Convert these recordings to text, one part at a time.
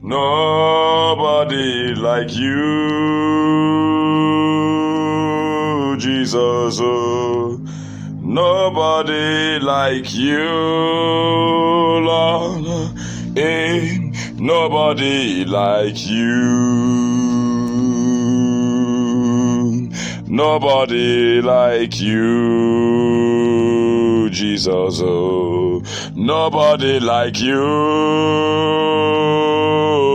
Nobody like you, Jesus. Oh, nobody like you, Lord. Ain't nobody like you. Nobody like you, Jesus. Oh, nobody like you,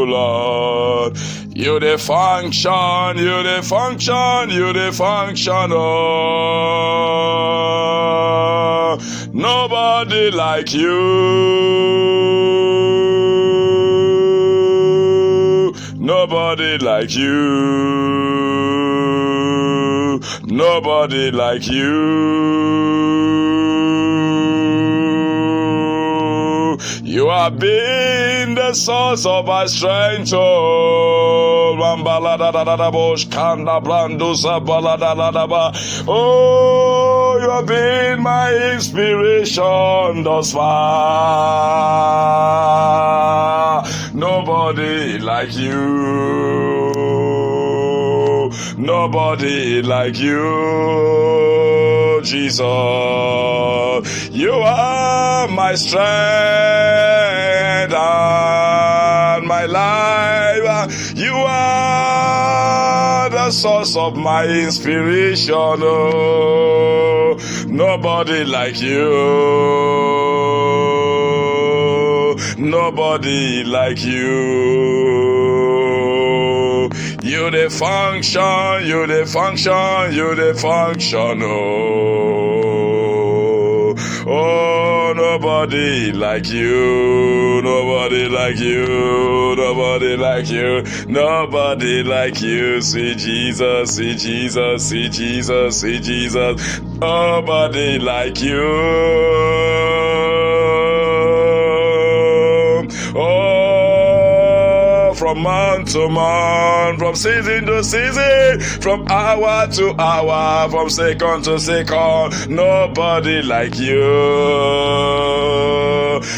Lord. You the function, you the function, you the function. Oh, nobody like you. Nobody like you. Nobody like you. You have been the source of my strength. Oh, you have been my inspiration thus far. Nobody like you. Nobody like you, Jesus. You are my strength and my life. You are the source of my inspiration. Oh, nobody like you. Nobody like you. You the function, you the function, you the function. Oh, oh, nobody like you, nobody like you, nobody like you, nobody like you. See Jesus, see Jesus, see Jesus, see Jesus. Nobody like you. Oh, from month to month, from season to season, from hour to hour, from second to second, nobody like you.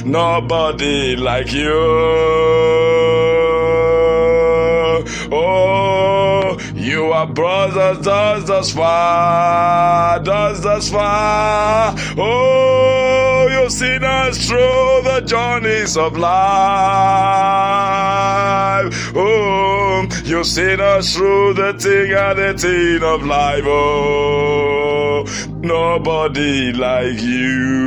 Nobody like you. Oh, you are brothers, does thus far, does thus far. Oh, you've seen us through the journeys of life. Oh, you've seen us through the thing and the thing of life. Oh, nobody like you.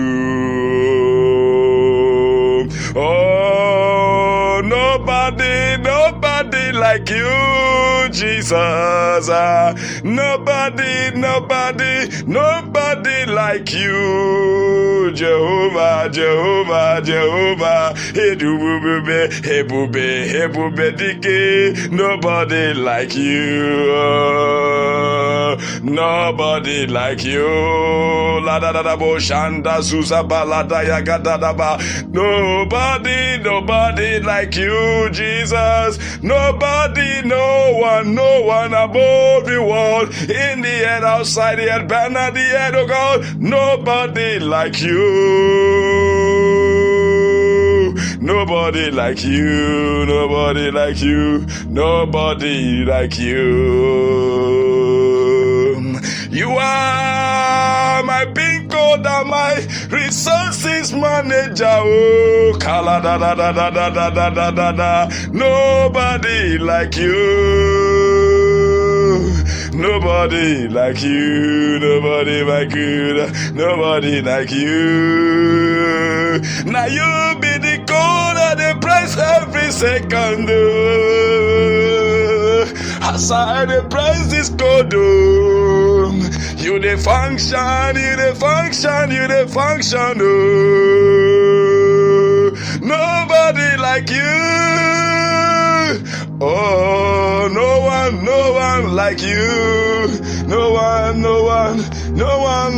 Oh, nobody, nobody like you, Jesus. Nobody, nobody, nobody like you, Jehovah, Jehovah, Jehovah. Hebube, hebube, hebube dike. Nobody like you. Nobody like you. La da da da bo shanda zuza balada ya gada da ba. Nobody, nobody like you, Jesus. Nobody, no one above the world, in the air, outside the air, banner the air, oh God. Nobody like you. Nobody like you. Nobody like you. Nobody like you. You are my pin code and my resources manager. Oh, kala da da da da da da da da da da. Nobody like you. Nobody like you. Nobody like you. Nobody like you. Now you be the code and the price every second. As I the price this code. You the function, you the function, you the function. Oh, nobody like you. Oh, no one like you. No one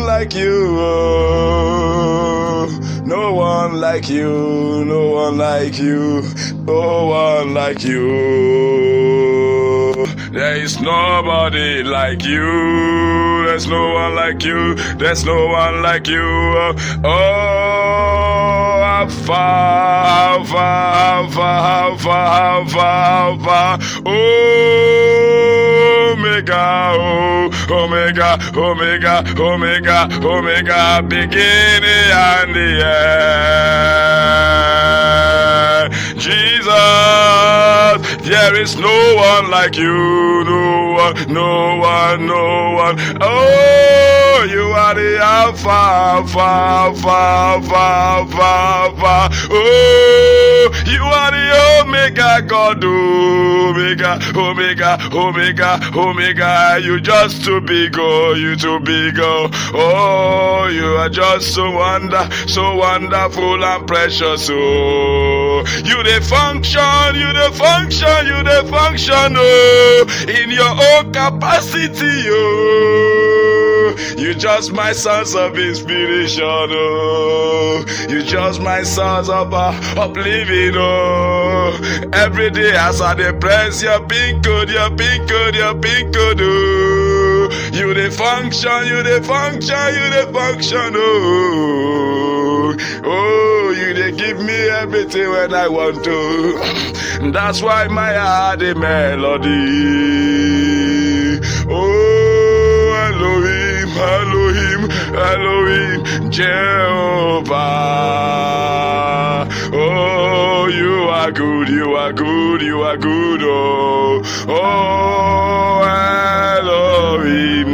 like you. Oh, no one like you. No one like you. No one like you. There is nobody like you. There's no one like you. There's no one like you. Oh, Alpha, Alpha, Alpha, Alpha, Alpha, Alpha. Omega, oh, Omega, Omega, Omega, Omega, beginning and the end. Jesus, there is no one like you, no one, no one, no one. Oh, you are the Alpha, Alpha, Alpha, Alpha, Alpha, Alpha. Oh, you are the Omega God, Omega, Omega, Omega, Omega. You just too big, oh, you too big, oh. Oh, you are just so wonderful and precious, oh. You the function, you the function, you the function, oh, in your own capacity, oh. You just my source of inspiration, oh. You just my source of living, oh. Every day as I dey press, you're being good, you're being good, you're being good, oh. You the function, you the function, you the function, oh. Oh, you they give me everything when I want to. That's why my heart is melody. Oh, Elohim, Elohim, Elohim, Jehovah. Oh, you are good, you are good, you are good, oh. Oh, Elohim.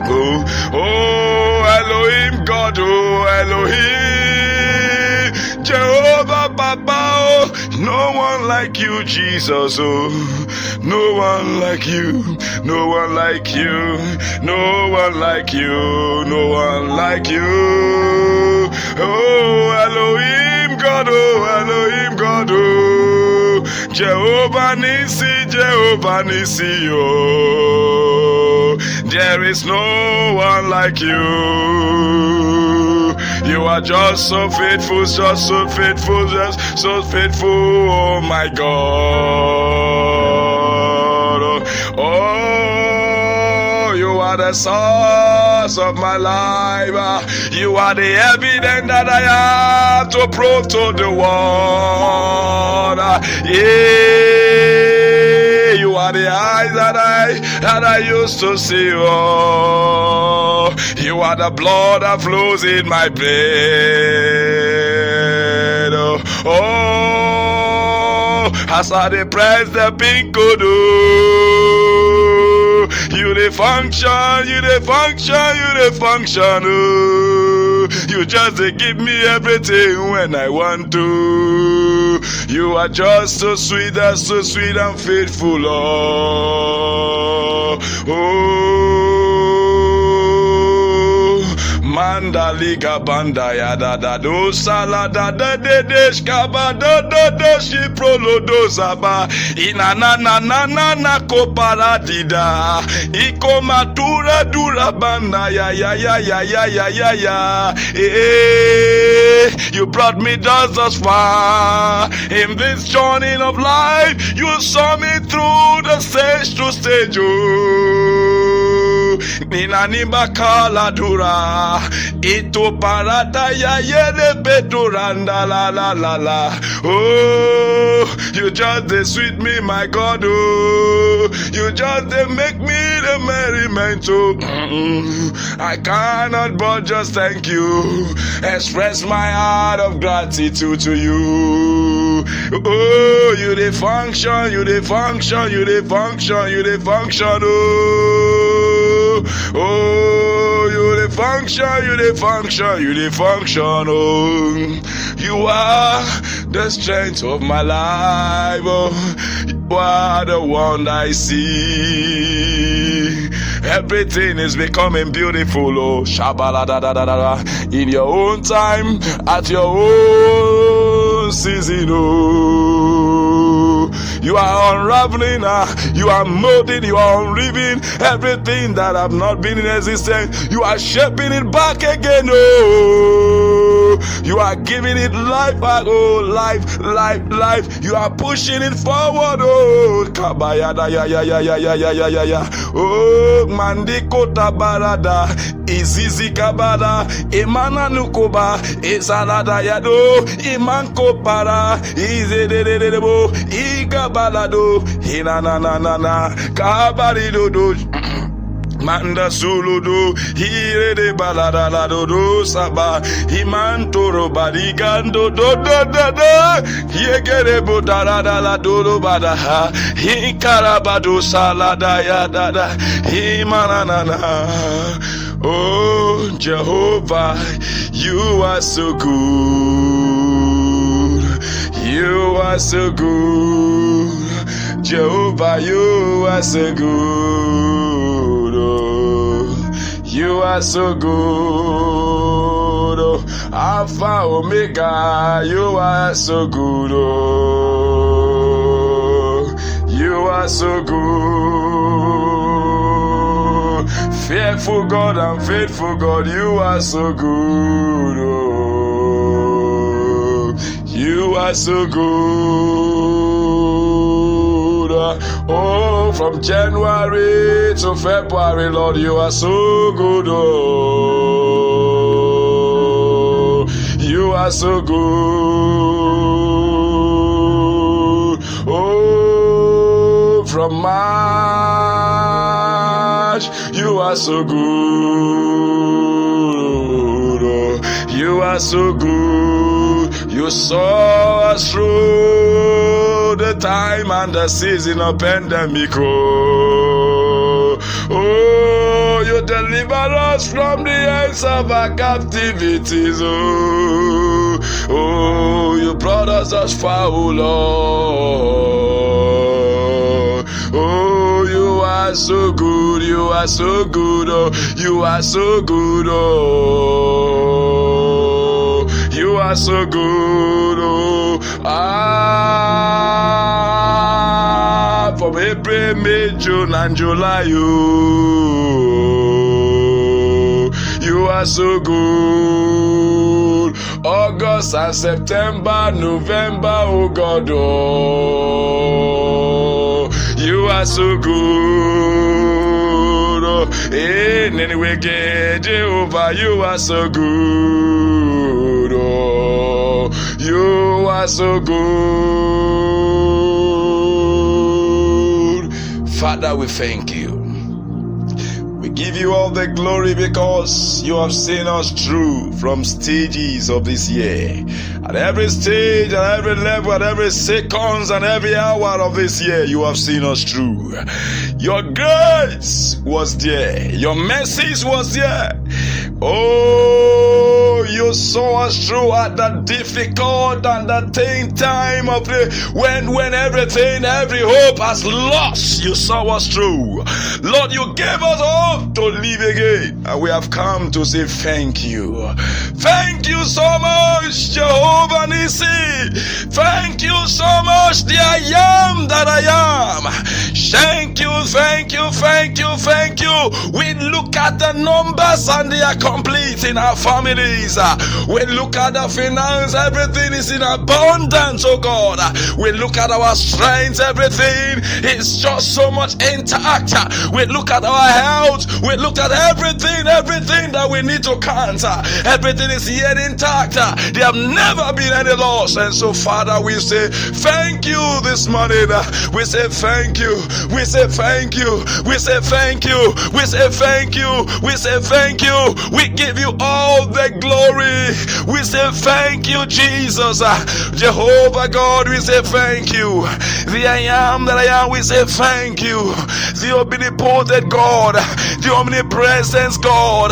Oh, oh, Elohim, God, oh, Elohim, Jehovah, Papa, oh, no one like you, Jesus, oh, no one like you, no one like you, no one like you, no one like you, oh, Elohim, God, oh, Elohim, God, oh, Jehovah Nissi, Jehovah Nissi, oh, there is no one like you. You are just so faithful, just so faithful, just so faithful, oh my God. Oh, you are the source of my life. You are the evidence that I have to prove to the world. Yeah, you are the eyes that I used to see. Oh, you are the blood that flows in my vein. Oh, as I press the pink code, you the function, you the function, you the function. Oh, you just give me everything when I want to. You are just so sweet and faithful, Lord. Oh, Mandaliga banda ya da da do sala da da de deshkaba da da da shi prolo do zaba ina na na na na na ko paradida iko matura dura banda ya ya ya ya ya ya ya ya. You brought me thus far in this journey of life. You saw me through the stage to stage. Minaniba kala dura ito parata ya yere beduranda la la la la. Oh, you just they sweet me, my God. Oh, you just they make me the merriment. Oh, I cannot but just thank you, express my heart of gratitude to you. Oh, you the function, you the function, you the function, you the function. Oh, oh, you the function, you the function, you the function. Oh, you are the strength of my life. Oh, you are the one I see. Everything is becoming beautiful. Oh, shabaladadadada. In your own time, at your own season. Oh, you are unraveling, you are molding, you are unreaving everything that have not been in existence. You are shaping it back again. Oh, You are giving it life, oh, life, life, life. You are pushing it forward, oh, kabayada, ya, ya, ya, ya, ya, ya, ya, ya, ya. Oh, mandiko tabarada, izizi kabada, imana nukoba, izalada yado, imanko para, izedededebo, igabalado, hinananana, kabaridodo. Manda suludu hire de balada la do saba himantoro badigando do yegere bodara la do bada hikarabado salada ya dada himanana. Oh Jehovah, you are so good. You are so good. Jehovah, you are so good. You are so good. Oh, Alpha, Omega, you are so good. Oh, you are so good. Fearful God and faithful God, you are so good. Oh, you are so good. Oh, from January to February, Lord, you are so good. Oh, you are so good. Oh, from March, you are so good. Oh, you are so good. You saw us through the time and the season of pandemic. Oh, you deliver us from the ends of our captivities. Oh, you brought us thus far, oh Lord. Oh, you are so good. You are so good. Oh, you are so good. Oh, you are so good. Oh, from April, May, June, and July, you are so good. August and September, November, oh God, oh, you are so good. Oh, in any way, Jehovah, you are so good. Oh, you are so good. Father, we thank you. We give you all the glory because you have seen us through from stages of this year. At every stage, at every level, at every seconds, and every hour of this year, you have seen us through. Your grace was there. Your mercies was there. Oh, you saw us through at the difficult and the time of the when everything, every hope has lost. You saw us through. Lord, you gave us hope to live again, and we have come to say thank you. Thank you so much, Jehovah Nissi. Thank you so much, the I am that I am. Thank you, thank you, thank you, thank you. We look at the numbers and they are complete in our families. We look at the finance, everything is in abundance, oh God. We look at our strength, everything is just so much intact. We look at our health, we look at everything that we need to counter. Everything is yet intact. There have never been any loss. And so, Father, we say thank you this morning. We say thank you. We say thank you. We say thank you. We say thank you. We say thank you. We give you all the glory. We say thank you, Jesus. Jehovah God, we say thank you. The I am that I am, we say thank you. The omnipotent God, the omnipresence God,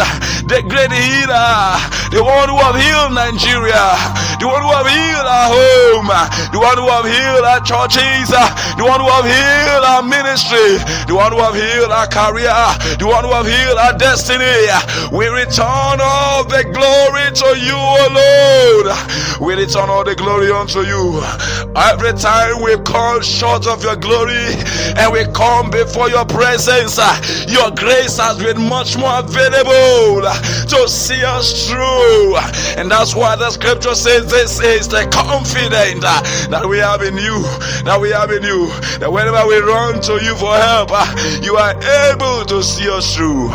the great healer, the one who have healed Nigeria, the one who have healed our home, the one who have healed our churches, the one who have healed our ministry, the one who have healed our career, the one who have healed our destiny. We return all the glory to you, O Lord. We return all the glory unto you. Every time we come short of your glory and we come before your presence, your grace has been much more available to see us through. go. And that's why the scripture says this is the confidence that we have in you, that whenever we run to you for help, you are able to see us through.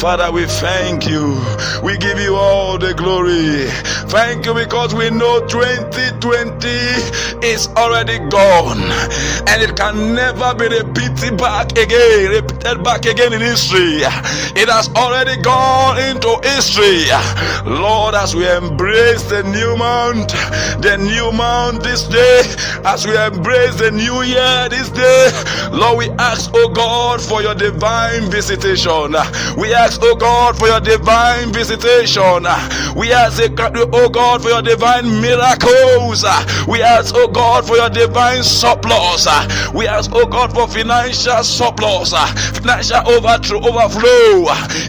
Father, we thank you. We give you all the glory. Thank you because we know 2020 is already gone and it can never be repeated back again in history. It has already gone into history. Lord, as we embrace the new month this day, as we embrace the new year this day, Lord, we ask, oh God, for your divine visitation. We ask, oh God, for your divine visitation. We ask, oh God, for your divine miracles. We ask, oh God, for your divine surplus. We ask, oh God, for financial surplus, financial overflow.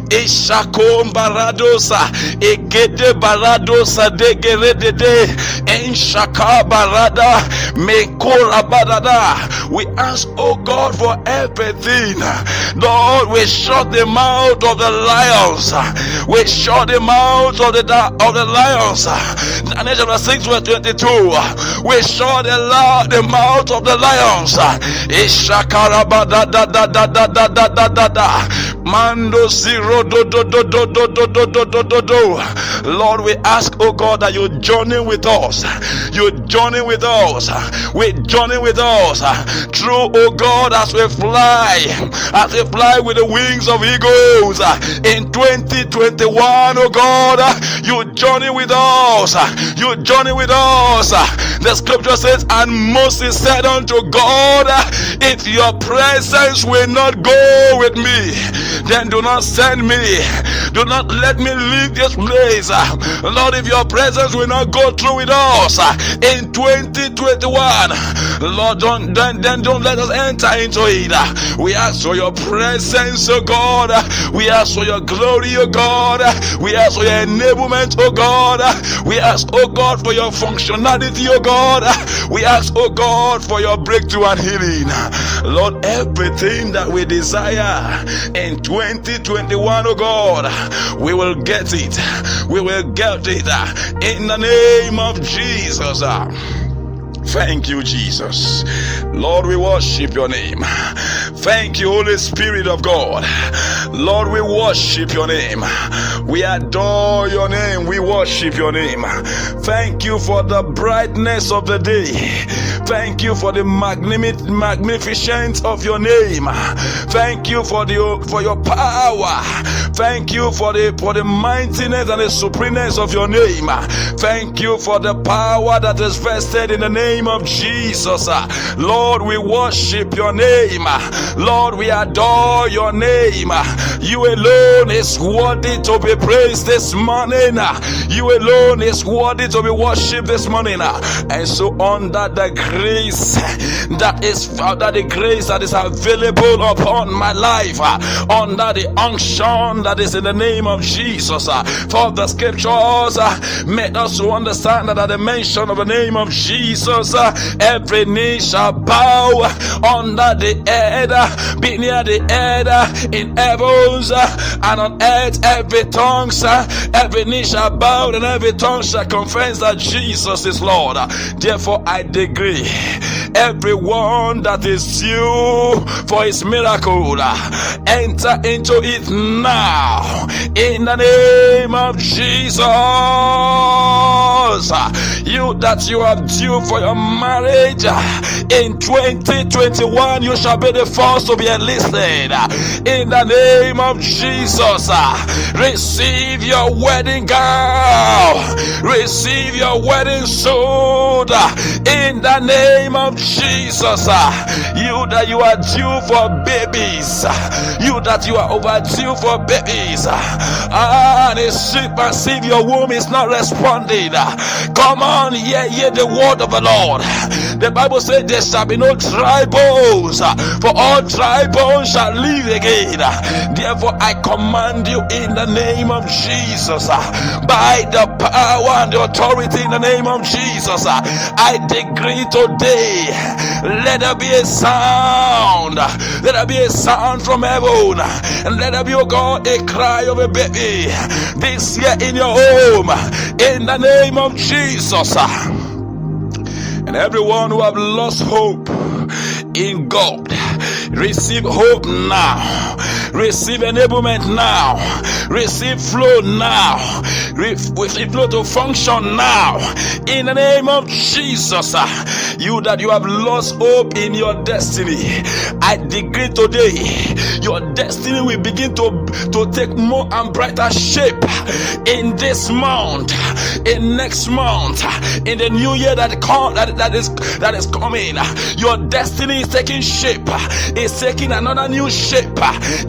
Ishakom baradosa, egede baradosa degeredede, enshaka barada, mekora badada. We ask, oh God, for everything. Lord, we shut the mouth of the lions. We shut the mouth of the lions. Daniel chapter 6 verse 22. We shut the mouth of the lions. Ishakara badada da da da da da da da da. Mando zero do do do do do do do do do do do. Lord, we ask, oh God, that you journey with us. You journey with us. We journey with us through, oh God, as we fly with the wings of eagles in 2021, oh God. You journey with us. You journey with us. The scripture says, and Moses said unto God, if your presence will not go with me, then do not send me. Do not let me leave this place. Lord, if your presence will not go through with us in 2021, Lord, don't let us enter into it. We ask for your presence, oh God. We ask for your glory, oh God. We ask for your enablement, oh God. We ask, oh God, for your functionality, oh God. We ask, oh God, for your breakthrough and healing. Lord, everything that we desire in 2021, oh God, we will get it. We will get it in the name of Jesus. Thank you, Jesus. Lord, we worship your name. Thank you, Holy Spirit of God. Lord, we worship your name. We adore your name. We worship your name. Thank you for the brightness of the day. Thank you for the magnificence of your name. Thank you for your power. Thank you for the mightiness and the supremeness of your name. Thank you for the power that is vested in the name of Jesus. Lord, we worship your name. Lord, we adore your name. You alone is worthy to be praised this morning. You alone is worthy to be worshipped this morning. And so under the grace that is available upon my life, under the unction that is in the name of Jesus, for the scriptures made us to understand that at the mention of the name of Jesus, every knee shall bow under the earth, be near the earth, in heavens and on earth. Every knee shall bow and every tongue shall confess that Jesus is Lord. Therefore I decree, everyone that is due for his miracle, enter into it now in the name of Jesus. You that you are due for your marriage in 2021, you shall be the first to be enlisted in the name of Jesus. Receive your wedding gown, receive your wedding suit in the name of Jesus. You that you are due for babies, you that you are overdue for babies, and receive your womb is not responding. Come on, hear the word of the Lord. The Bible says there shall be no dry bones, for all dry bones shall live again. Therefore I command you in the name of Jesus, by the power and the authority in the name of Jesus, I decree today, let there be a sound, let there be a sound from heaven, and let there be, oh God, a cry of a baby this year in your home, in the name of Jesus. And everyone who have lost hope in God, receive hope now, receive enablement now, receive flow now, receive flow to function now, in the name of Jesus. You that you have lost hope in your destiny, I decree today your destiny will begin to take more and brighter shape in this month, in next month, in the new year that is coming. Your destiny is taking shape, it's taking another new shape,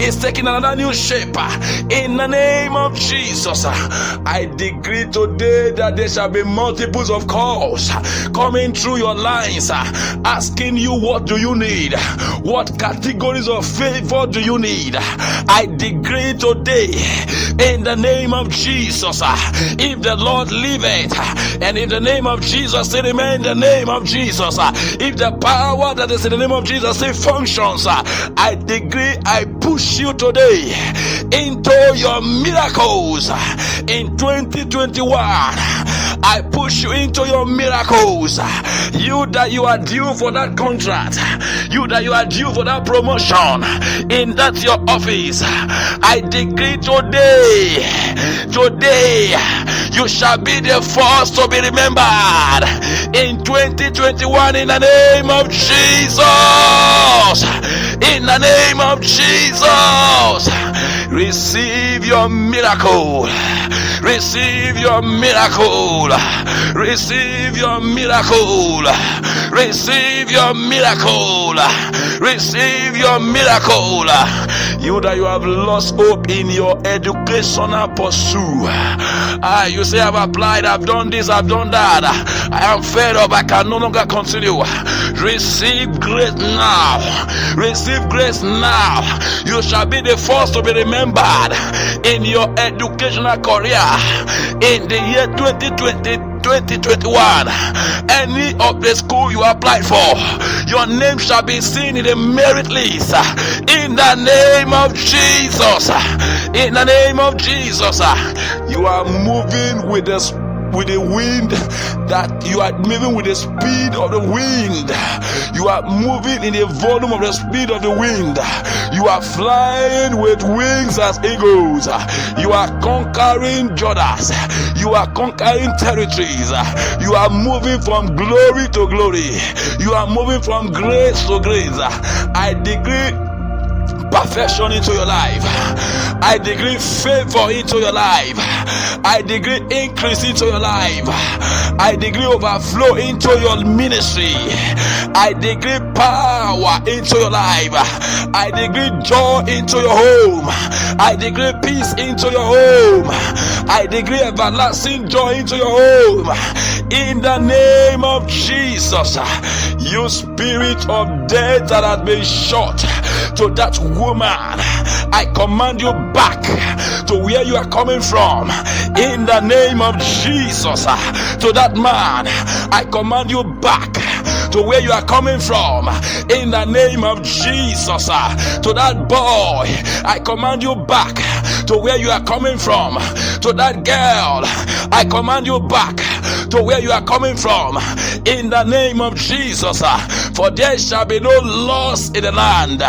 it's taking another new shape, in the name of Jesus. I decree today that there shall be multiples of calls coming through your lines, asking you, what do you need? What categories of favor do you need? I decree today in the name of Jesus, if the Lord liveth, and in the name of Jesus it remain in the name of Jesus, if the power that is in the name of Jesus it functions, I decree, I push you today into your miracles in 2021. I push you into your miracles. You that you are due for that contract, you that you are due for that promotion in that your office, I decree today you shall be the first to be remembered in 2021 in the name of Jesus. In the name of Jesus, receive your miracle. Receive your miracle. Receive your miracle. Receive your miracle. Receive your miracle. You that you have lost hope in your educational pursuit. You say, I've applied, I've done this, I've done that, I am fed up, I can no longer continue. Receive grace now. Receive grace now. You shall be the first to be remembered in your educational career in the year 2021. Any of the school you applied for, your name shall be seen in the merit list in the name of Jesus. In the name of Jesus, you are moving with the wind, that you are moving with the speed of the wind. You are moving in the volume of the speed of the wind. You are flying with wings as eagles. You are conquering Jordans. You are conquering territories. You are moving from glory to glory. You are moving from grace to grace. I decree perfection into your life. I decree favor into your life. I decree increase into your life. I decree overflow into your ministry. I decree power into your life. I decree joy into your home. I decree peace into your home. I decree everlasting joy into your home. In the name of Jesus, you spirit of death that has been shot to that woman, I command you back to where you are coming from. In the name of Jesus, to that man, I command you back to where you are coming from. In the name of Jesus, to that boy, I command you back to where you are coming from. To that girl, I command you back to where you are coming from. In the name of Jesus, for there shall be no loss in the land.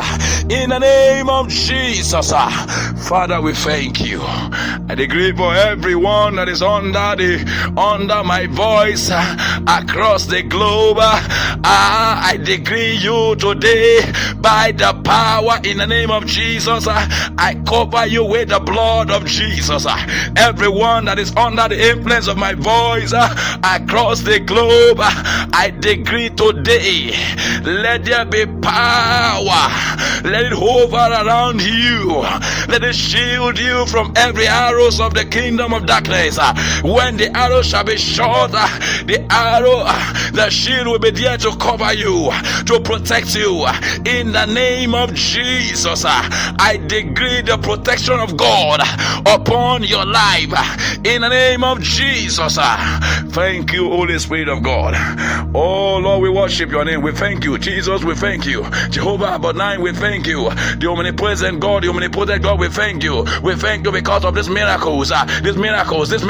In the name of Jesus, Father, we thank you. I decree for everyone that is under my voice across the globe. I decree you today by the power in the name of Jesus. I cover you with the blood of Jesus. Everyone that is under the influence of my voice across the globe, I decree today Let there be power. Let it hover around you. Let it shield you from every arrows of the kingdom of darkness. When the arrow shall be shot, the shield will be there to cover you, to protect you. In the name of Jesus, I decree the protection of God upon your life. In the name of Jesus, thank you, Holy Spirit of God. Oh Lord, we worship your name. We thank you, Jesus. We thank you, Jehovah Abonai. We thank you, the omnipresent God, the omnipotent God. We thank you. We thank you because of these miracles, these miracles that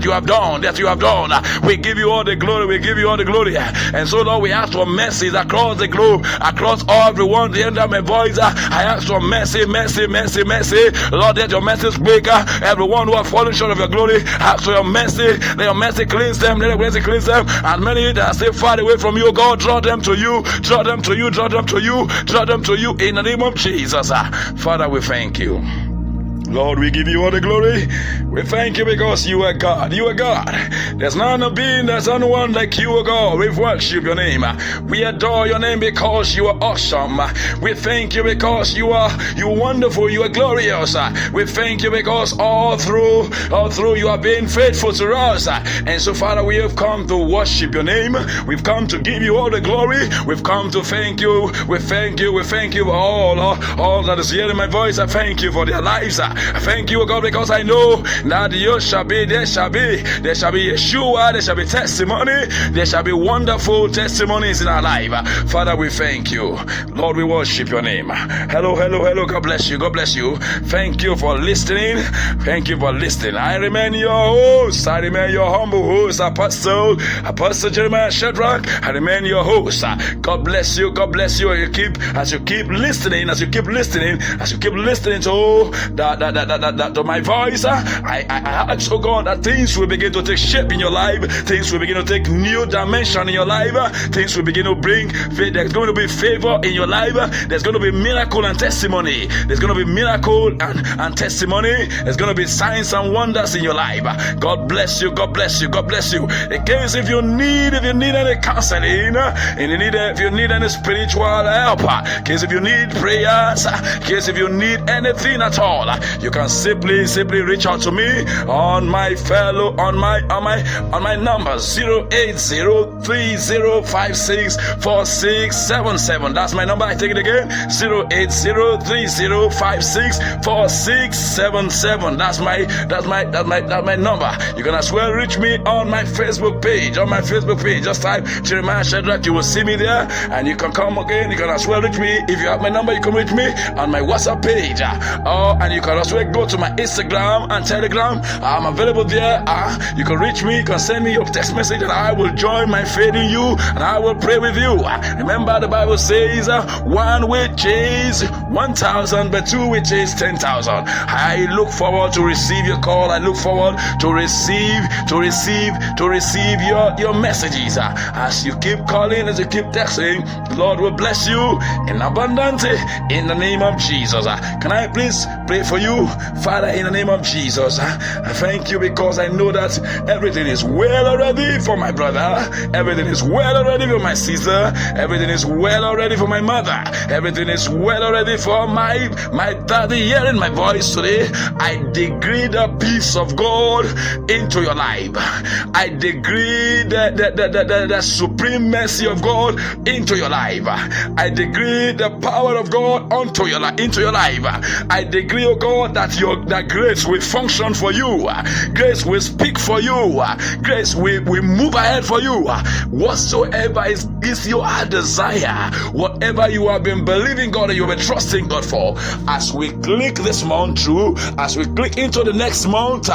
you have done, We give you all the glory. We give you all the glory. And so, Lord, we ask for mercies across the globe, across everyone. The end of my voice, I ask for mercy. Lord, let your mercy speak. Everyone who have fallen short of your glory, ask for your mercy. Let your mercy cleanse them. Let your mercy cleanse them. And many that are still far away from you, God, draw them to you. Draw them to you. Draw them to you. Draw them to you. In the name of Jesus, Father, we thank you. Lord, we give you all the glory. We thank you because you are God. You are God. There's none of being, there's no one like you, O God. We worship your name. We adore your name because you are awesome. We thank you because you are wonderful. You are glorious. We thank you because all through you have been faithful to us. And so, Father, we have come to worship your name. We've come to give you all the glory. We've come to thank you. We thank you. We thank you for all that is hearing my voice. I thank you for their lives. I thank you, O God, because I know that there shall be Yeshua, there shall be testimony, there shall be wonderful testimonies in our life. Father, we thank you. Lord, we worship your name. Hello. God bless you. Thank you for listening. I remain your host. I remain your humble host, Apostle Jeremiah Shadrach. I remain your host. God bless you. As you keep listening to my voice, I ask, oh God, that things will begin to take shape in your life. Things will begin to take new dimension in your life. Things will begin to bring faith. There's going to be favor in your life. There's going to be miracle and testimony. There's going to be miracle and testimony. There's going to be signs and wonders in your life. God bless you. In case if you need any counseling, if you need any spiritual help, in case if you need prayers, in case if you need anything at all, you can simply reach out to me on my number 08030564677. That's my number. I take it again, 08030564677. That's my number. You can as well reach me on my Facebook page. Just type Jeremiah Shadrach. You will see me there, and you can come again. You can as well reach me. If you have my number, you can reach me on my WhatsApp page. And you can also go to my Instagram and Telegram. I'm available there. You can reach me. You can send me your text message, and I will join my faith in you, and I will pray with you. Remember, the Bible says, one will chase 1,000, but two will chase 10,000. I look forward to receive your call. I look forward to receive your messages. As you keep calling, as you keep texting, the Lord will bless you in abundance in the name of Jesus. Can I please pray for you? Father, in the name of Jesus, I thank you because I know that everything is well already for my brother. Everything is well already for my sister. Everything is well already for my mother. Everything is well already for my daddy hearing my voice today. I decree the peace of God into your life. I decree the supreme mercy of God into your life. I decree the power of God into your life. I decree, oh God, that grace will function for you. Grace will speak for you. Grace will move ahead for you. Whatsoever is your desire, whatever you have been believing God and you have been trusting God for, as we click this month through, as we click into the next month,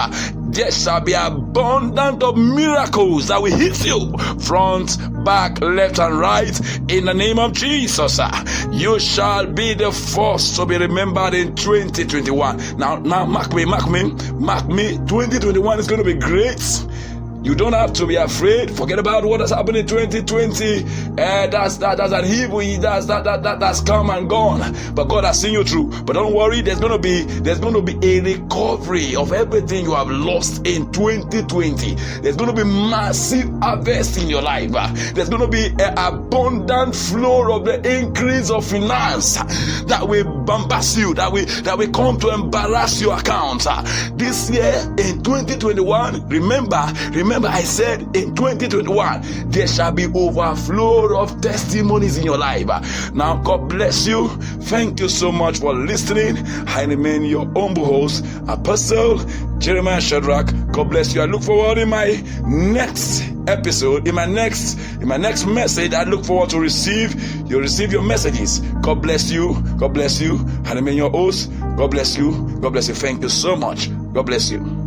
there shall be abundant of miracles that will hit you front, back, left, and right. In the name of Jesus, you shall be the first to be remembered in 2021. Now, mark me. 2021 is going to be great. You don't have to be afraid. Forget about what has happened in 2020. That's an evil. That's come and gone. But God has seen you through. But don't worry. There's gonna be a recovery of everything you have lost in 2020. There's gonna be massive harvest in your life. There's gonna be an abundant flow of the increase of finance that will bombast you. That will come to embarrass your accounts. This year in 2021, remember I said in 2021 there shall be overflow of testimonies in your life. Now God bless you. Thank you so much for listening. I remain your humble host, Apostle Jeremiah Shadrach. God bless you. I look forward in my next episode, in my next message. I look forward to receive your messages. God bless you. God bless you. I remain your host. God bless you. God bless you. Thank you so much. God bless you.